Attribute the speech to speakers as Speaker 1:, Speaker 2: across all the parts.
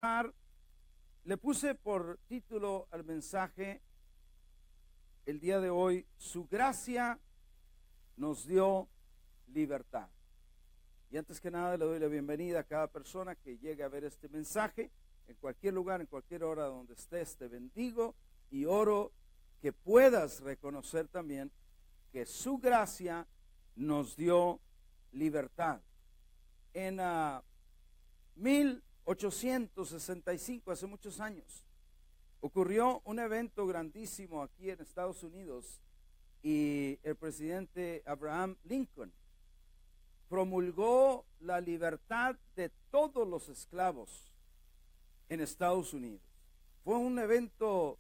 Speaker 1: Le puse por título al mensaje el día de hoy: su gracia nos dio libertad. Y antes que nada le doy la bienvenida a cada persona que llegue a ver este mensaje, en cualquier lugar, en cualquier hora donde estés. Te bendigo y oro que puedas reconocer también que su gracia nos dio libertad. En 1865, hace muchos años, ocurrió un evento grandísimo aquí en Estados Unidos y el presidente Abraham Lincoln promulgó la libertad de todos los esclavos en Estados Unidos. Fue un evento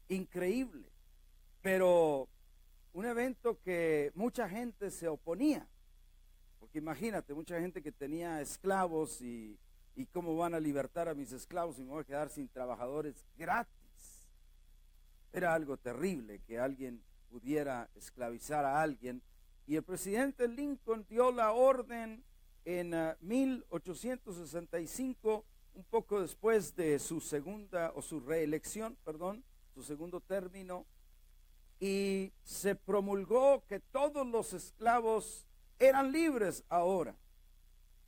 Speaker 1: increíble, pero un evento que mucha gente se oponía, porque imagínate, mucha gente que tenía esclavos y cómo van a libertar a mis esclavos y me voy a quedar sin trabajadores gratis. Era algo terrible que alguien pudiera esclavizar a alguien. Y el presidente Lincoln dio la orden en 1865, un poco después de su reelección, su segundo término, y se promulgó que todos los esclavos eran libres ahora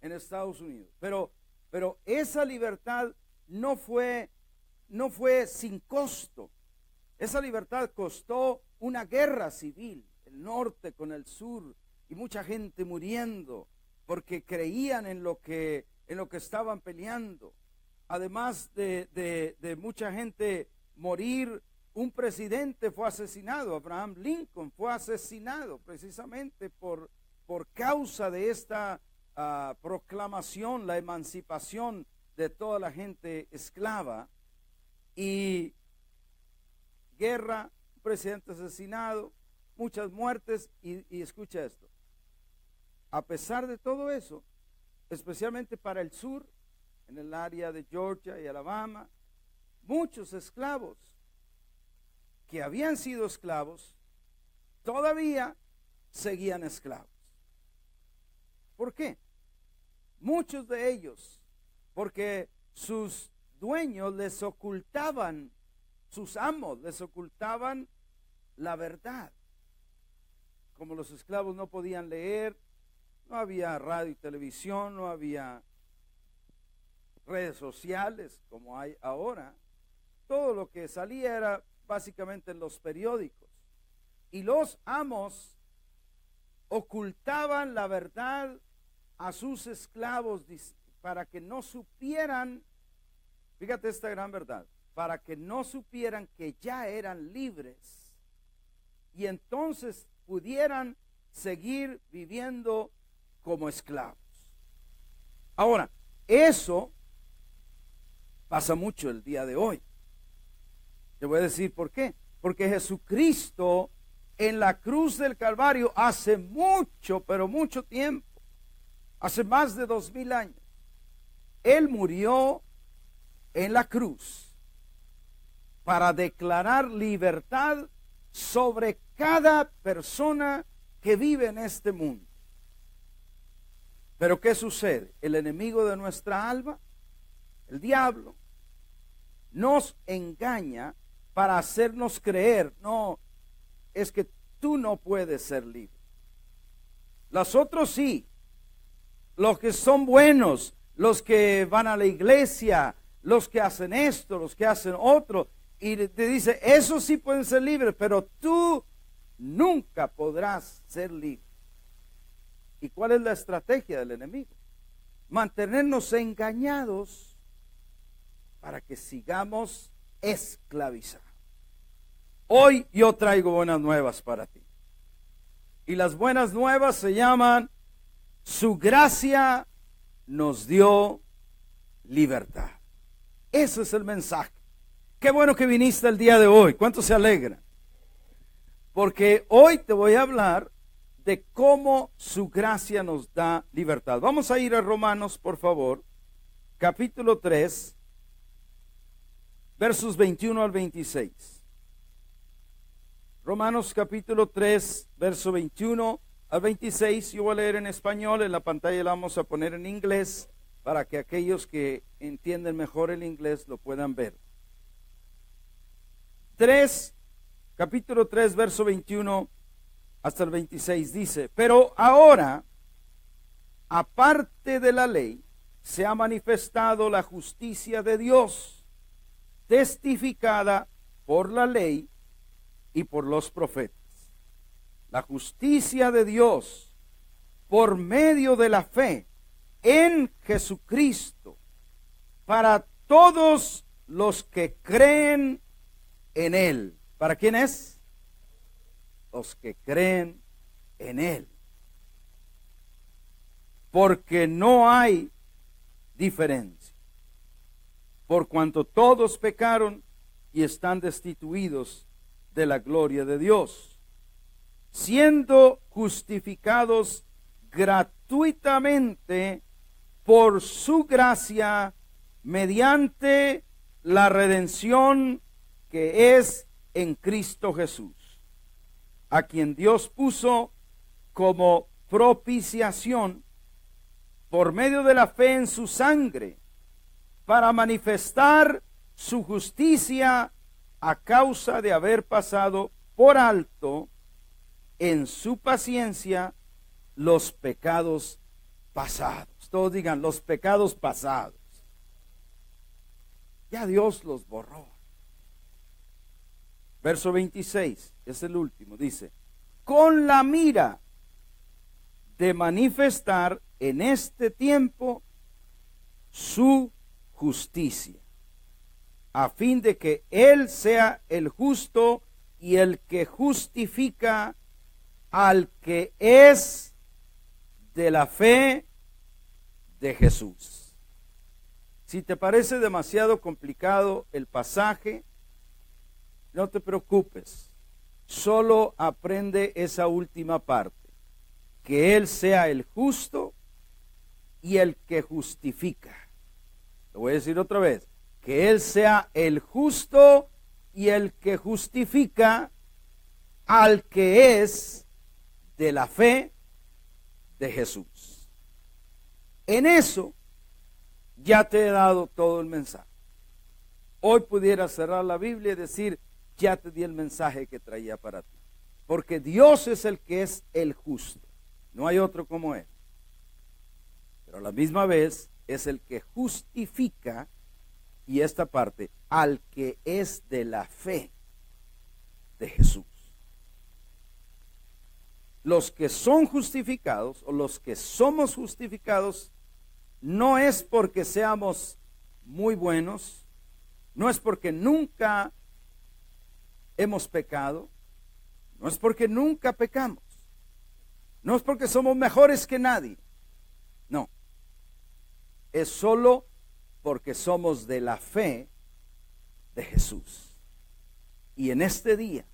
Speaker 1: en Estados Unidos. Pero esa libertad no fue sin costo. Esa libertad costó una guerra civil, el norte con el sur, y mucha gente muriendo porque creían en lo que estaban peleando. Además de mucha gente morir, un presidente fue asesinado. Abraham Lincoln fue asesinado precisamente por causa de esta proclamación, la emancipación de toda la gente esclava. Y guerra, un presidente asesinado, muchas muertes, y escucha esto: a pesar de todo eso, especialmente para el sur, en el área de Georgia y Alabama, muchos esclavos que habían sido esclavos todavía seguían esclavos. ¿Por qué? Muchos de ellos, porque sus dueños les ocultaban, sus amos les ocultaban la verdad. Como los esclavos no podían leer, no había radio y televisión, no había redes sociales como hay ahora. Todo lo que salía era básicamente en los periódicos. Y los amos ocultaban la verdad a sus esclavos para que no supieran, fíjate esta gran verdad, para que no supieran que ya eran libres y entonces pudieran seguir viviendo como esclavos. Ahora, eso pasa mucho el día de hoy. Te voy a decir por qué. Porque Jesucristo en la cruz del Calvario hace mucho, pero mucho tiempo, hace más de 2000 años, Él murió en la cruz para declarar libertad sobre cada persona que vive en este mundo. Pero ¿qué sucede? El enemigo de nuestra alma, el diablo, nos engaña para hacernos creer: no, es que tú no puedes ser libre. Los otros sí, los que son buenos, los que van a la iglesia, los que hacen esto, los que hacen otro, y te dice: esos sí pueden ser libres, pero tú nunca podrás ser libre. ¿Y cuál es la estrategia del enemigo? Mantenernos engañados para que sigamos esclavizados. Hoy yo traigo buenas nuevas para ti. Y las buenas nuevas se llaman: su gracia nos dio libertad. Ese es el mensaje. Qué bueno que viniste el día de hoy. ¿Cuántos se alegran? Porque hoy te voy a hablar de cómo su gracia nos da libertad. Vamos a ir a Romanos, por favor, capítulo 3, versos 21 al 26. Romanos capítulo 3, verso 21 al 26. Yo voy a leer en español, en la pantalla la vamos a poner en inglés. para que aquellos que entienden mejor el inglés lo puedan ver. Capítulo 3, verso 21 hasta el 26 dice: pero ahora, aparte de la ley, se ha manifestado la justicia de Dios, testificada por la ley y por los profetas. La justicia de Dios por medio de la fe en Jesucristo para todos los que creen en Él. ¿Para quién es? Los que creen en Él. Porque no hay diferencia, por cuanto todos pecaron y están destituidos de la gloria de Dios, siendo justificados gratuitamente por su gracia mediante la redención que es en Cristo Jesús, a quien Dios puso como propiciación por medio de la fe en su sangre, para manifestar su justicia a causa de haber pasado por alto en su paciencia los pecados pasados. Todos digan, los pecados pasados. Ya Dios los borró. Verso 26, es el último, dice: con la mira de manifestar en este tiempo su justicia, a fin de que Él sea el justo y el que justifica al que es de la fe de Jesús. Si te parece demasiado complicado el pasaje, no te preocupes, solo aprende esa última parte, que Él sea el justo y el que justifica. Lo voy a decir otra vez, que Él sea el justo y el que justifica al que es de la fe de Jesús. En eso ya te he dado todo el mensaje. Hoy pudiera cerrar la Biblia y decir, ya te di el mensaje que traía para ti. Porque Dios es el que es el justo. No hay otro como Él. Pero a la misma vez es el que justifica, y esta parte, al que es de la fe de Jesús. Los que son justificados, o los que somos justificados, no es porque seamos muy buenos, no es porque nunca hemos pecado, no es porque nunca pecamos, no es porque somos mejores que nadie, no, es solo porque somos de la fe de Jesús. Y en este día,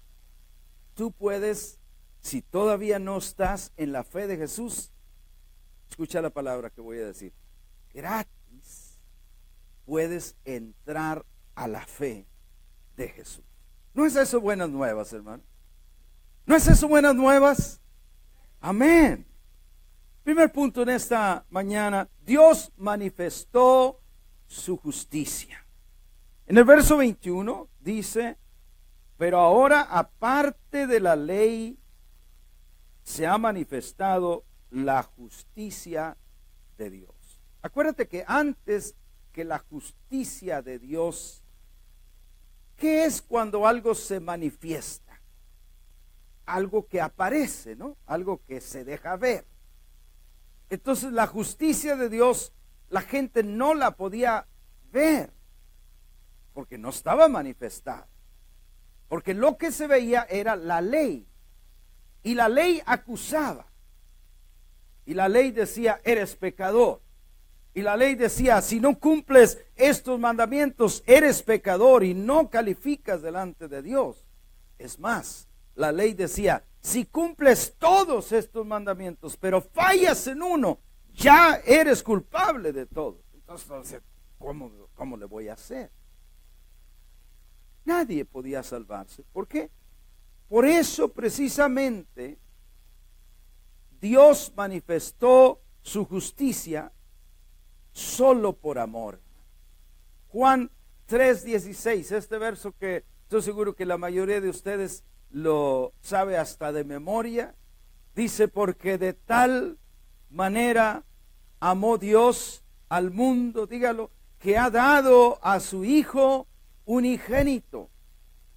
Speaker 1: tú puedes, si todavía no estás en la fe de Jesús, escucha la palabra que voy a decir, gratis puedes entrar a la fe de Jesús. ¿No es eso buenas nuevas, hermano? ¿No es eso buenas nuevas? Amén. Primer punto en esta mañana, Dios manifestó su justicia. En el verso 21 dice, pero ahora aparte de la ley se ha manifestado la justicia de Dios. Acuérdate que antes que la justicia de Dios, ¿qué es cuando algo se manifiesta? Algo que aparece, ¿no? Algo que se deja ver. Entonces la justicia de Dios, la gente no la podía ver, porque no estaba manifestada. Porque lo que se veía era la ley. Y la ley acusaba. Y la ley decía, eres pecador. Y la ley decía, si no cumples estos mandamientos, eres pecador y no calificas delante de Dios. Es más, la ley decía, si cumples todos estos mandamientos, pero fallas en uno, ya eres culpable de todo. Entonces, ¿cómo le voy a hacer? Nadie podía salvarse. ¿Por qué? Por eso precisamente Dios manifestó su justicia solo por amor. Juan 3:16, este verso que estoy seguro que la mayoría de ustedes lo sabe hasta de memoria, dice: porque de tal manera amó Dios al mundo, dígalo, que ha dado a su Hijo unigénito,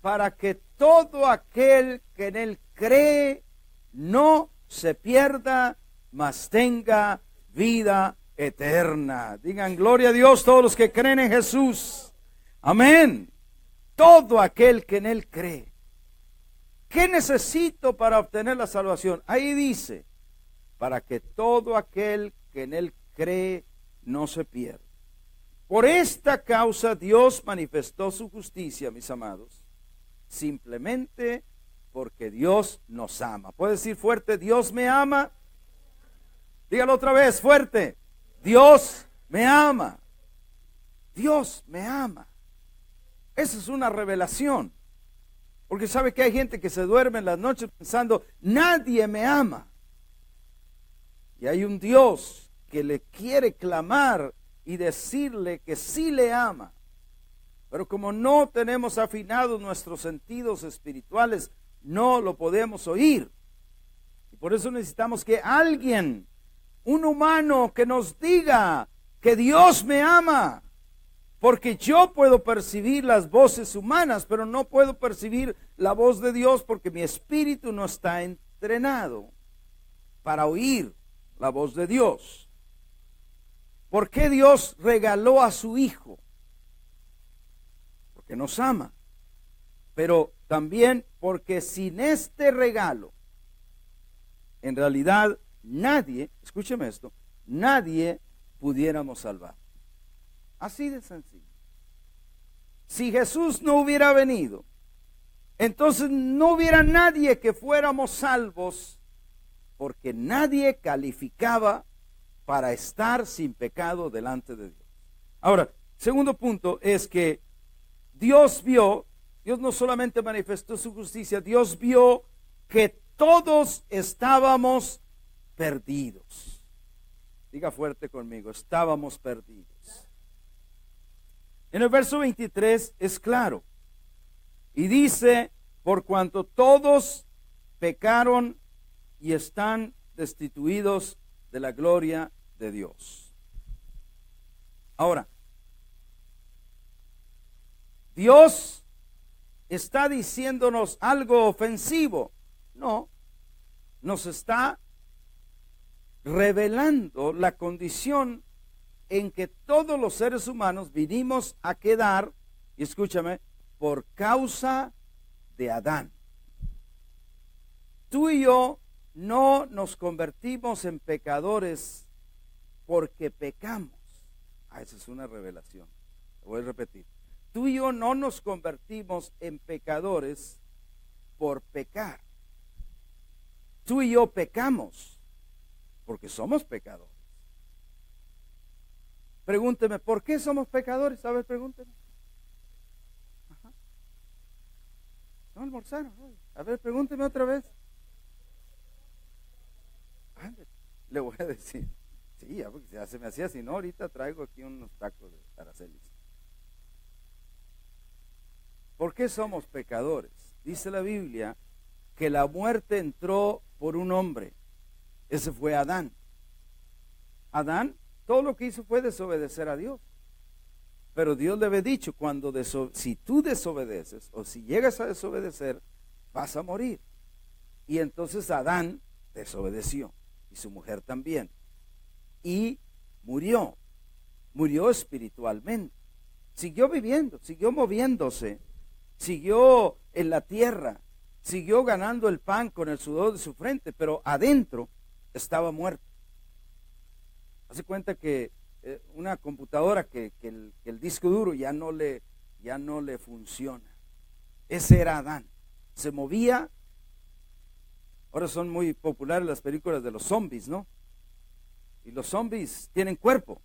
Speaker 1: para que todo aquel que en él cree no se pierda, mas tenga vida eterna. Digan gloria a Dios todos los que creen en Jesús. Amén. Todo aquel que en él cree. ¿Qué necesito para obtener la salvación? Ahí dice: para que todo aquel que en él cree no se pierda. Por esta causa Dios manifestó su justicia, mis amados, simplemente porque Dios nos ama. ¿Puede decir fuerte: Dios me ama? Dígalo otra vez fuerte: Dios me ama. Dios me ama. Esa es una revelación. Porque sabe que hay gente que se duerme en las noches pensando: nadie me ama. Y hay un Dios que le quiere clamar y decirle que sí le ama. Pero como no tenemos afinados nuestros sentidos espirituales, no lo podemos oír. Y por eso necesitamos que alguien, un humano, que nos diga que Dios me ama. Porque yo puedo percibir las voces humanas, pero no puedo percibir la voz de Dios porque mi espíritu no está entrenado para oír la voz de Dios. ¿Por qué Dios regaló a su Hijo? Porque nos ama. Pero también porque sin este regalo, en realidad nadie, escúcheme esto, nadie pudiéramos salvar. Así de sencillo. Si Jesús no hubiera venido, entonces no hubiera nadie que fuéramos salvos, porque nadie calificaba para estar sin pecado delante de Dios. Ahora, segundo punto es que Dios no solamente manifestó su justicia, Dios vio que todos estábamos perdidos. Diga fuerte conmigo: estábamos perdidos. En el verso 23 es claro, y dice: por cuanto todos pecaron y están destituidos de la gloria de Dios. Ahora, ¿Dios está diciéndonos algo ofensivo? No, nos está revelando la condición en que todos los seres humanos vinimos a quedar, y escúchame, por causa de Adán. Tú y yo no nos convertimos en pecadores porque pecamos. Esa es una revelación. Lo voy a repetir. Tú y yo no nos convertimos en pecadores por pecar. Tú y yo pecamos porque somos pecadores. Pregúnteme: ¿por qué somos pecadores? A ver, pregúnteme. Ajá. No almorzaron. A ver, pregúnteme otra vez. Le voy a decir. Sí, ya, porque ya se me hacía así, no, ahorita traigo aquí unos tacos de Aracelis. ¿Por qué somos pecadores? Dice la Biblia que la muerte entró por un hombre. Ese fue Adán. Adán, todo lo que hizo fue desobedecer a Dios. Pero Dios le había dicho: si tú desobedeces o si llegas a desobedecer, vas a morir. Y entonces Adán desobedeció, y su mujer también. Y murió espiritualmente. Siguió viviendo, siguió moviéndose, siguió en la tierra, siguió ganando el pan con el sudor de su frente, pero adentro estaba muerto. Hace cuenta que una computadora que el disco duro ya no le funciona. Ese era Adán. Se movía. Ahora son muy populares las películas de los zombies, ¿no? Y los zombies tienen cuerpo.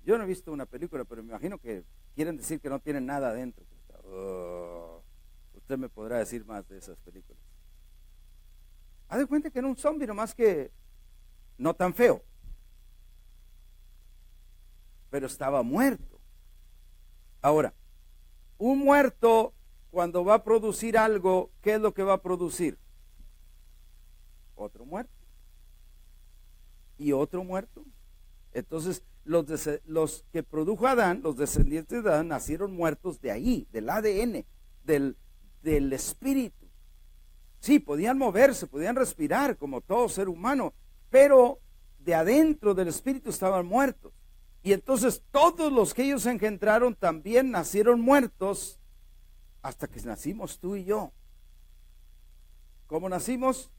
Speaker 1: Yo no he visto una película, pero me imagino que quieren decir que no tienen nada adentro. Usted me podrá decir más de esas películas. Haz de cuenta que era un zombie, nomás que no tan feo. pero estaba muerto. Ahora, un muerto cuando va a producir algo, ¿qué es lo que va a producir? Otro muerto. Y otro muerto. Entonces, los que produjo Adán, los descendientes de Adán, nacieron muertos de ahí, del ADN, del espíritu. Sí, podían moverse, podían respirar como todo ser humano, pero de adentro del espíritu estaban muertos. Y entonces todos los que ellos engendraron también nacieron muertos hasta que nacimos tú y yo. ¿Cómo nacimos?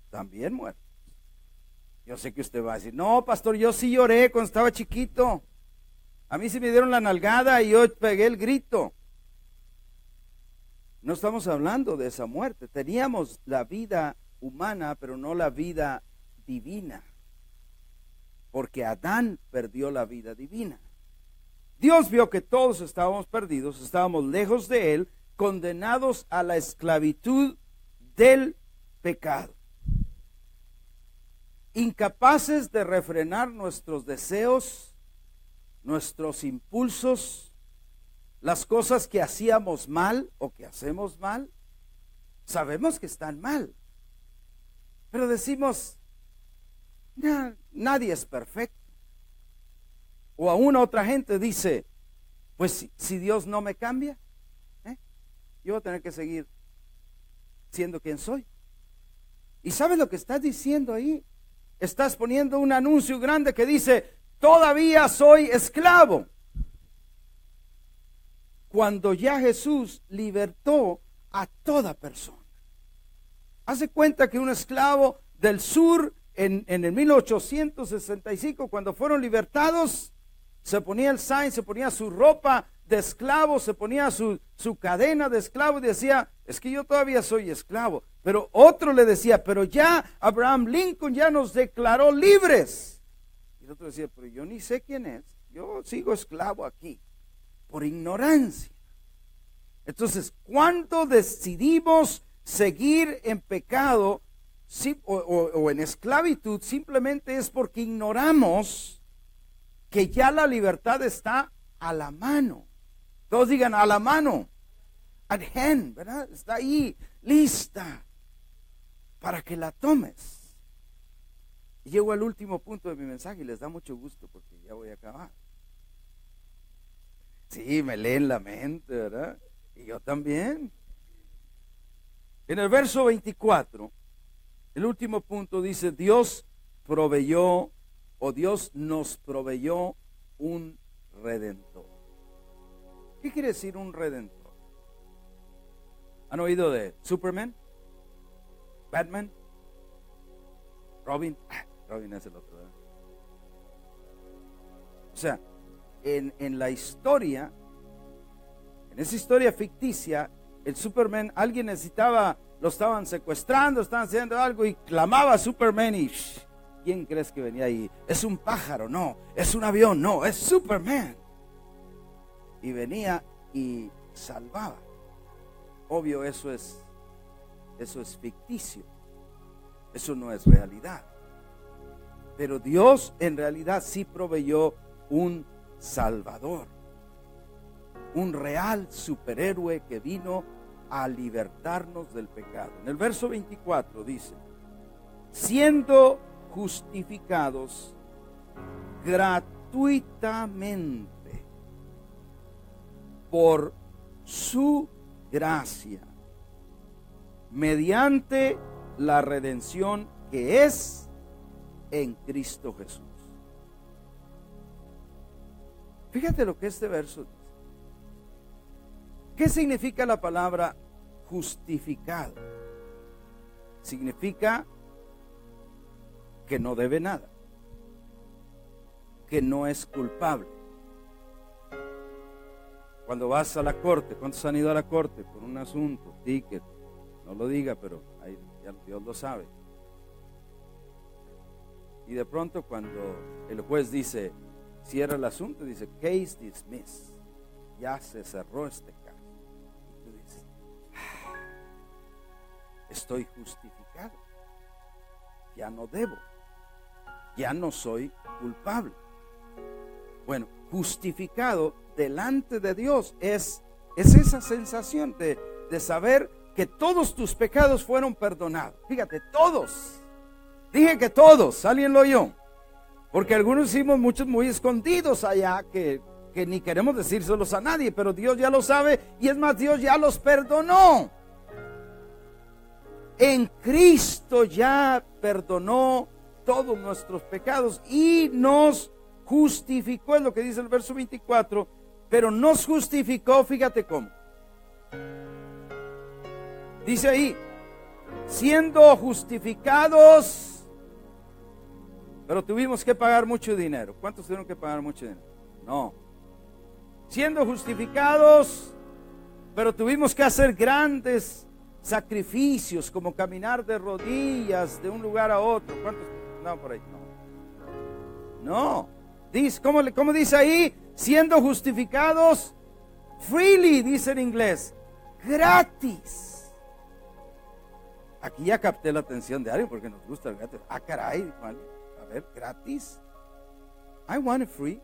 Speaker 1: También muertos. Yo sé que usted va a decir, no, pastor, yo sí lloré cuando estaba chiquito. A mí sí me dieron la nalgada y yo pegué el grito. No estamos hablando de esa muerte. Teníamos la vida humana, pero no la vida divina. Porque Adán perdió la vida divina. Dios vio que todos estábamos perdidos, estábamos lejos de Él, condenados a la esclavitud del pecado. Incapaces de refrenar nuestros deseos, nuestros impulsos, las cosas que hacíamos mal o que hacemos mal. Sabemos que están mal, pero decimos, nadie es perfecto. O aún otra gente dice, pues si Dios no me cambia, yo voy a tener que seguir siendo quien soy. ¿Y sabes lo que estás diciendo ahí? Estás poniendo un anuncio grande que dice, todavía soy esclavo. Cuando ya Jesús libertó a toda persona. Hace cuenta que un esclavo del sur en el 1865, cuando fueron libertados, se ponía el sign, se ponía su ropa de esclavo, se ponía su cadena de esclavo y decía, es que yo todavía soy esclavo. Pero otro le decía, pero ya Abraham Lincoln ya nos declaró libres. Y el otro decía, pero yo ni sé quién es, yo sigo esclavo aquí, por ignorancia. Entonces, cuando decidimos seguir en pecado o en esclavitud, simplemente es porque ignoramos que ya la libertad está a la mano. Todos digan a la mano, at hand, ¿verdad? Está ahí, lista, para que la tomes. Y llego al último punto de mi mensaje y les da mucho gusto porque ya voy a acabar. Sí, me leen la mente, ¿verdad? Y yo también. En el verso 24, el último punto dice, Dios proveyó, o Dios nos proveyó un redentor. ¿Qué quiere decir un redentor? ¿Han oído de Superman? Batman? Robin? Robin es el otro, ¿verdad? O sea, en la historia, en esa historia ficticia, el Superman, alguien necesitaba, lo estaban secuestrando, estaban haciendo algo y clamaba a Superman y ¿quién crees que venía ahí? Es un pájaro, no, es un avión, no, es Superman. Y venía y salvaba. Obvio, eso es ficticio, eso no es realidad. Pero Dios en realidad sí proveyó un Salvador, un real superhéroe que vino a libertarnos del pecado. En el verso 24 dice, siendo justificados gratuitamente por su gracia, mediante la redención que es en Cristo Jesús. Fíjate lo que este verso dice. ¿Qué significa la palabra justificado? Significa que no debe nada, que no es culpable. Cuando vas a la corte, ¿cuántos han ido a la corte por un asunto, ticket? No lo diga, pero ahí ya Dios lo sabe. Y de pronto cuando el juez dice, cierra el asunto, dice, case dismissed, ya se cerró este caso. Y tú dices, estoy justificado, ya no debo, ya no soy culpable. Bueno, justificado delante de Dios es esa sensación de saber que todos tus pecados fueron perdonados. Fíjate, todos. Dije que todos, alguien lo oyó. Porque algunos hicimos muchos muy escondidos allá que ni queremos decírselos a nadie, pero Dios ya lo sabe y es más, Dios ya los perdonó. En Cristo ya perdonó todos nuestros pecados y nos justificó, es lo que dice el verso 24, pero nos justificó, fíjate cómo. Dice ahí, siendo justificados, pero tuvimos que pagar mucho dinero. ¿Cuántos tuvieron que pagar mucho dinero? No. Siendo justificados, pero tuvimos que hacer grandes sacrificios, como caminar de rodillas de un lugar a otro. ¿Cuántos? No, por ahí no. No. Dice, ¿cómo dice ahí? Siendo justificados freely, dice en inglés, gratis. Aquí ya capté la atención de alguien porque nos gusta el gratis. Ah, caray, Juan. A ver, gratis. I want it free.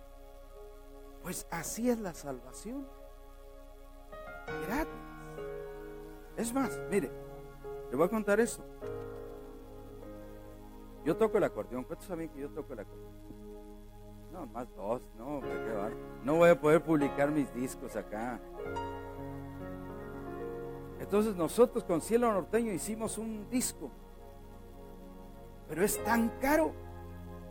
Speaker 1: Pues así es la salvación. Gratis. Es más, mire, le voy a contar esto. Yo toco el acordeón. ¿Cuántos saben que yo toco el acordeón? No, más dos. No, no voy a poder publicar mis discos acá. Entonces nosotros con Cielo Norteño hicimos un disco. Pero es tan caro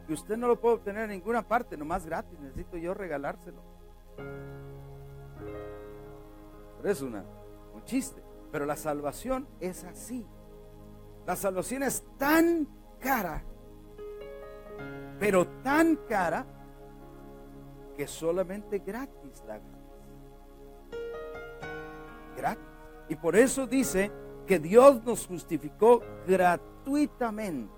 Speaker 1: que usted no lo puede obtener en ninguna parte, nomás gratis. Necesito yo regalárselo. Pero es un chiste. Pero la salvación es así. La salvación es tan cara, pero tan cara, que solamente gratis la ganas. Gratis. Y por eso dice que Dios nos justificó gratuitamente.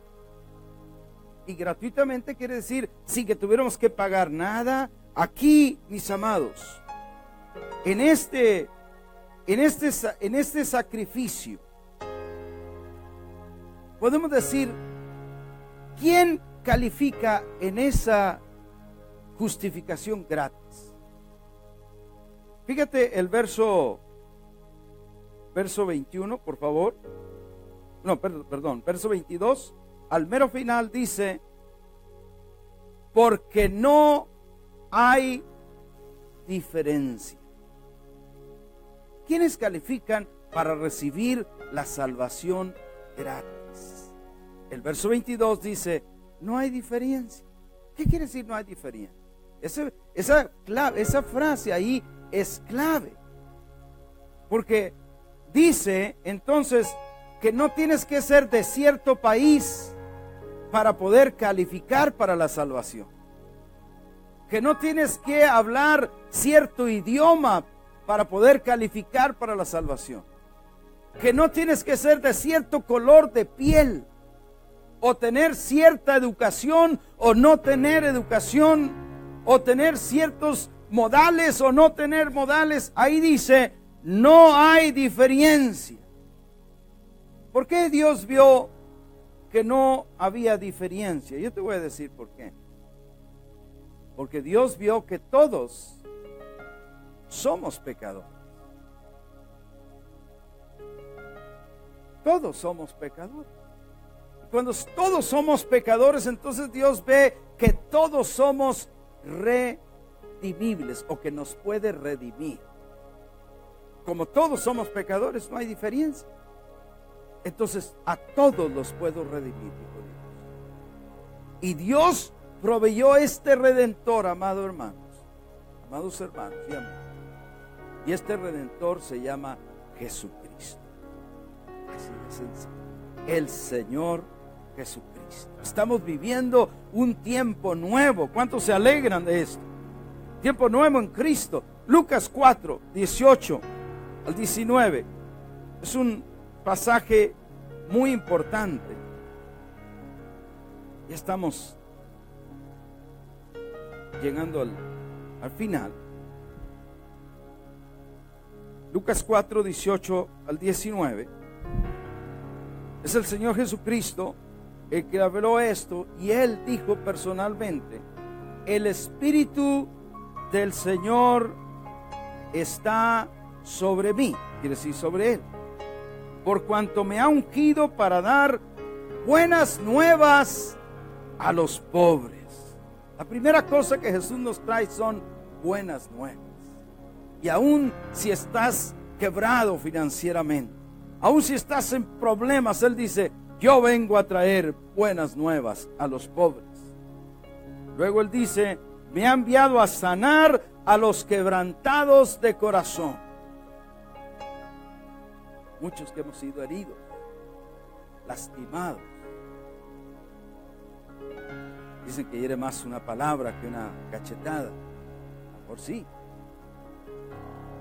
Speaker 1: Y gratuitamente quiere decir sin que tuviéramos que pagar nada. Aquí, mis amados, en este sacrificio, podemos decir, ¿quién califica en esa justificación gratis? Fíjate el verso 21, por favor. No, perdón, verso 22. Al mero final dice, porque no hay diferencia. ¿Quiénes califican para recibir la salvación gratis? El verso 22 dice, no hay diferencia. ¿Qué quiere decir no hay diferencia? Esa frase ahí es clave. Porque dice entonces que no tienes que ser de cierto país para poder calificar para la salvación. Que no tienes que hablar cierto idioma para poder calificar para la salvación. Que no tienes que ser de cierto color de piel, o tener cierta educación o no tener educación, o tener ciertos modales o no tener modales. Ahí dice, no hay diferencia. ¿Por qué Dios vio que no había diferencia? Yo te voy a decir por qué. Porque Dios vio que todos somos pecadores. Todos somos pecadores. Cuando todos somos pecadores, entonces Dios ve que todos somos redimibles, o que nos puede redimir. Como todos somos pecadores, no hay diferencia. Entonces a todos los puedo redimir, dijo Dios. Y Dios proveyó este redentor, amados hermanos y amigos. Y este redentor se llama Jesucristo. Así de sencillo. El Señor Jesucristo. Estamos viviendo un tiempo nuevo. ¿Cuántos se alegran de esto? Tiempo nuevo en Cristo. Lucas 4, 18 al 19. Es un pasaje muy importante. Ya estamos llegando al final. Lucas 4, 18 al 19. Es el Señor Jesucristo el que habló esto, y Él dijo personalmente, el Espíritu del Señor está sobre mí, quiere decir sobre Él, por cuanto me ha ungido para dar buenas nuevas a los pobres. La primera cosa que Jesús nos trae son buenas nuevas. Y aún si estás quebrado financieramente, aún si estás en problemas, Él dice: yo vengo a traer buenas nuevas a los pobres. Luego Él dice: me ha enviado a sanar a los quebrantados de corazón. Muchos que hemos sido heridos, lastimados. Dicen que hiere más una palabra que una cachetada. Por sí,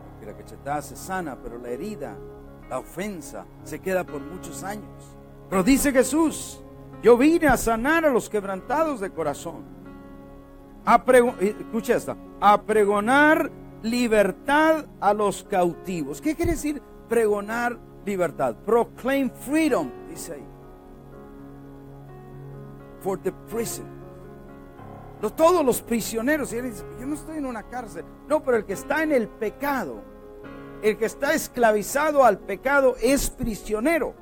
Speaker 1: porque la cachetada se sana, pero la herida, la ofensa, se queda por muchos años. Pero dice Jesús: yo vine a sanar a los quebrantados de corazón, escucha esta, a pregonar libertad a los cautivos. ¿Qué quiere decir pregonar libertad? Proclaim freedom, dice ahí. For the prison. Todos los prisioneros. Y él dice: yo no estoy en una cárcel. No, pero el que está en el pecado, el que está esclavizado al pecado, es prisionero.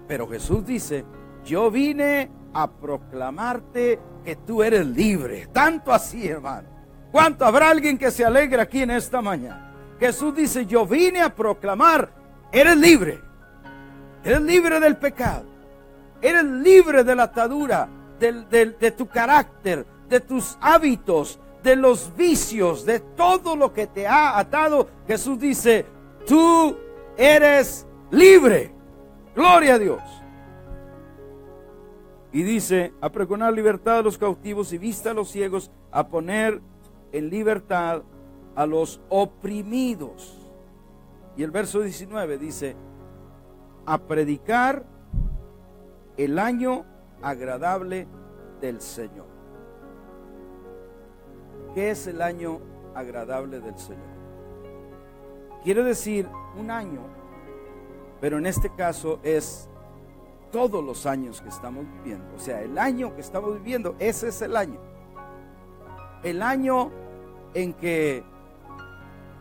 Speaker 1: Pero Jesús dice: yo vine a proclamarte que tú eres libre. Tanto así, hermano. ¿Cuánto habrá alguien que se alegre aquí en esta mañana? Jesús dice: yo vine a proclamar: eres libre. Eres libre del pecado. Eres libre de la atadura de tu carácter, de tus hábitos, de los vicios, de todo lo que te ha atado. Jesús dice: tú eres libre. Gloria a Dios. Y dice: a pregonar libertad a los cautivos y vista a los ciegos, a poner en libertad a los oprimidos. Y el verso 19 dice: a predicar el año agradable del Señor. ¿Qué es el año agradable del Señor? Quiere decir un año, pero en este caso es todos los años que estamos viviendo. O sea, el año que estamos viviendo, ese es el año. El año en que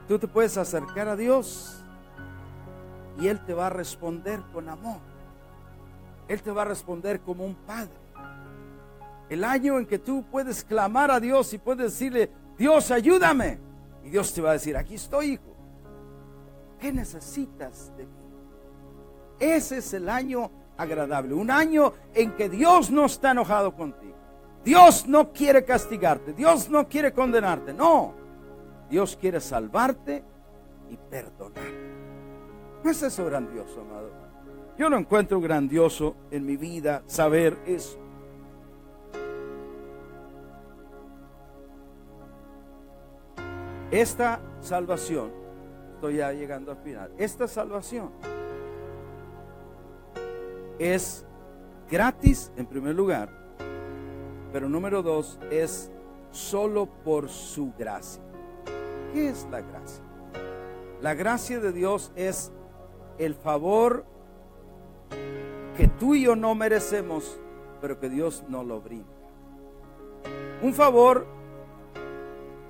Speaker 1: tú te puedes acercar a Dios y Él te va a responder con amor. Él te va a responder como un padre. El año en que tú puedes clamar a Dios y puedes decirle: Dios, ayúdame. Y Dios te va a decir: aquí estoy, hijo. ¿Qué necesitas de mí? Ese es el año agradable. Un año en que Dios no está enojado contigo. Dios no quiere castigarte. Dios no quiere condenarte. No. Dios quiere salvarte y perdonar. ¿No es eso grandioso, amado? Yo lo encuentro grandioso en mi vida saber eso. Esta salvación, estoy ya llegando al final, esta salvación es gratis en primer lugar, pero número dos, es solo por su gracia. ¿Qué es la gracia? La gracia de Dios es el favor que tú y yo no merecemos, pero que Dios nos lo brinda. Un favor.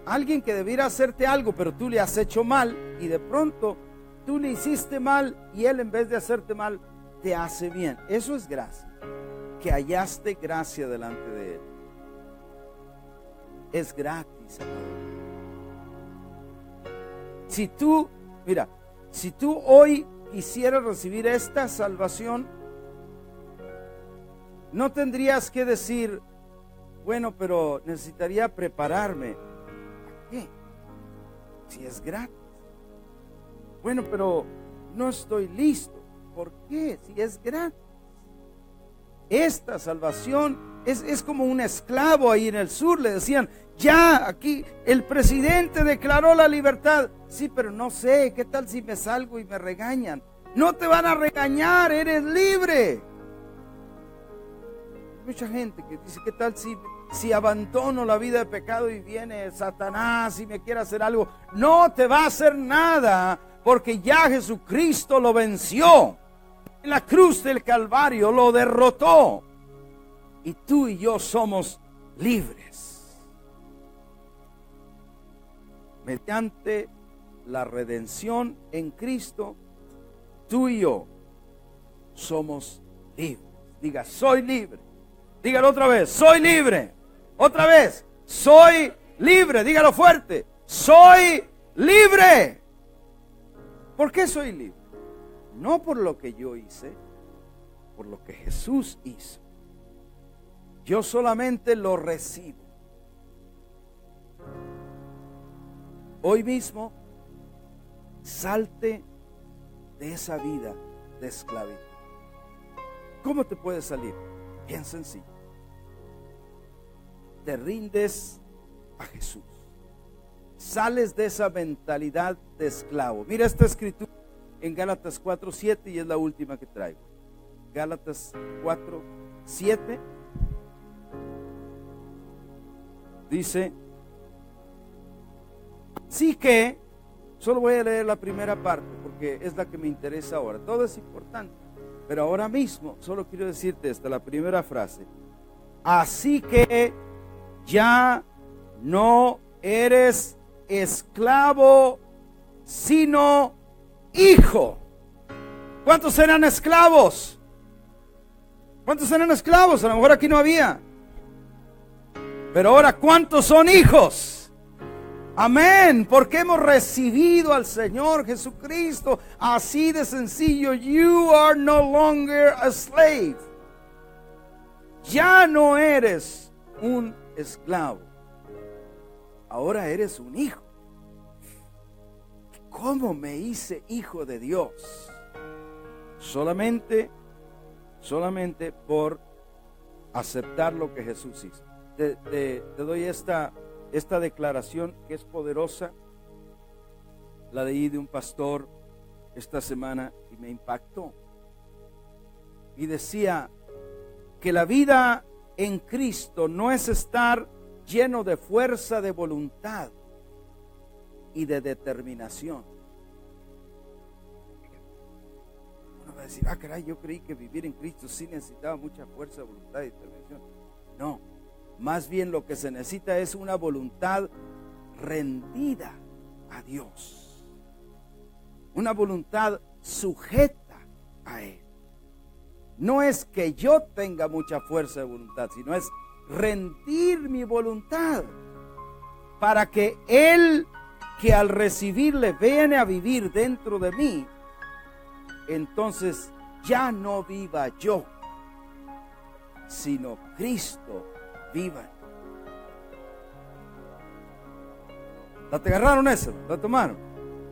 Speaker 1: Alguien que debiera hacerte algo, pero tú le has hecho mal, y de pronto tú le hiciste mal y Él, en vez de hacerte mal, te hace bien. Eso es gracia. Que hallaste gracia delante de Él. Es gratis, amado. Si tú hoy quisieras recibir esta salvación, no tendrías que decir: bueno, pero necesitaría prepararme. ¿Qué? Si es gratis. Bueno, pero no estoy listo. ¿Por qué? Si es gratis. Esta salvación es como un esclavo ahí en el sur. Le decían: ya aquí el presidente declaró la libertad. Sí, pero no sé, ¿qué tal si me salgo y me regañan? No te van a regañar, eres libre. Mucha gente que dice: ¿qué tal si abandono la vida de pecado y viene Satanás y me quiere hacer algo? No te va a hacer nada, porque ya Jesucristo lo venció. En la cruz del Calvario lo derrotó. Y tú y yo somos libres. mediante la redención en Cristo, tú y yo somos libres. Diga, soy libre. Dígalo otra vez, soy libre. Otra vez, soy libre. Dígalo fuerte, soy libre. ¿Por qué soy libre? No por lo que yo hice, por lo que Jesús hizo. Yo solamente lo recibo. Hoy mismo, salte de esa vida de esclavitud. ¿Cómo te puedes salir? Bien sencillo. Te rindes a Jesús. Sales de esa mentalidad de esclavo. Mira esta escritura en Gálatas 4:7 y es la última que traigo. Gálatas 4:7 dice: así que, solo voy a leer la primera parte porque es la que me interesa ahora. Todo es importante, pero ahora mismo solo quiero decirte esta, la primera frase. Así que ya no eres esclavo, sino hijo. ¿Cuántos eran esclavos? ¿Cuántos eran esclavos? A lo mejor aquí no había. Pero ahora, ¿cuántos son hijos? Amén, porque hemos recibido al Señor Jesucristo. Así de sencillo. You are no longer a slave. Ya no eres un esclavo. Ahora eres un hijo. ¿Cómo me hice hijo de Dios? Solamente por aceptar lo que Jesús hizo. Te doy esta declaración que es poderosa. La leí de un pastor esta semana y me impactó. Y decía que la vida en Cristo no es estar lleno de fuerza de voluntad y de determinación. Uno va a decir, caray, yo creí que vivir en Cristo sí necesitaba mucha fuerza de voluntad y determinación. No, más bien lo que se necesita es una voluntad rendida a Dios, una voluntad sujeta a Él. No es que yo tenga mucha fuerza de voluntad, sino es rendir mi voluntad para que Él, que al recibirle viene a vivir dentro de mí, entonces ya no viva yo, sino Cristo viva. ¿La te agarraron eso? ¿La tomaron?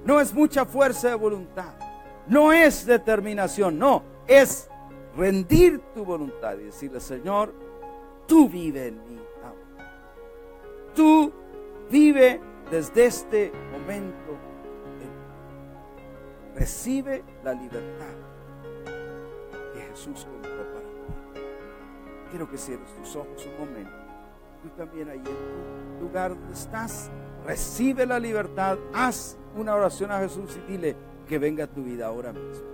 Speaker 1: No es mucha fuerza de voluntad, no es determinación, no, es rendir tu voluntad y decirle, Señor, tú vive en mí ahora. Tú vive desde este momento. Recibe la libertad que Jesús compró para ti. Quiero que cierres tus ojos un momento. Tú también ahí en tu lugar donde estás, recibe la libertad. Haz una oración a Jesús y dile que venga a tu vida ahora mismo.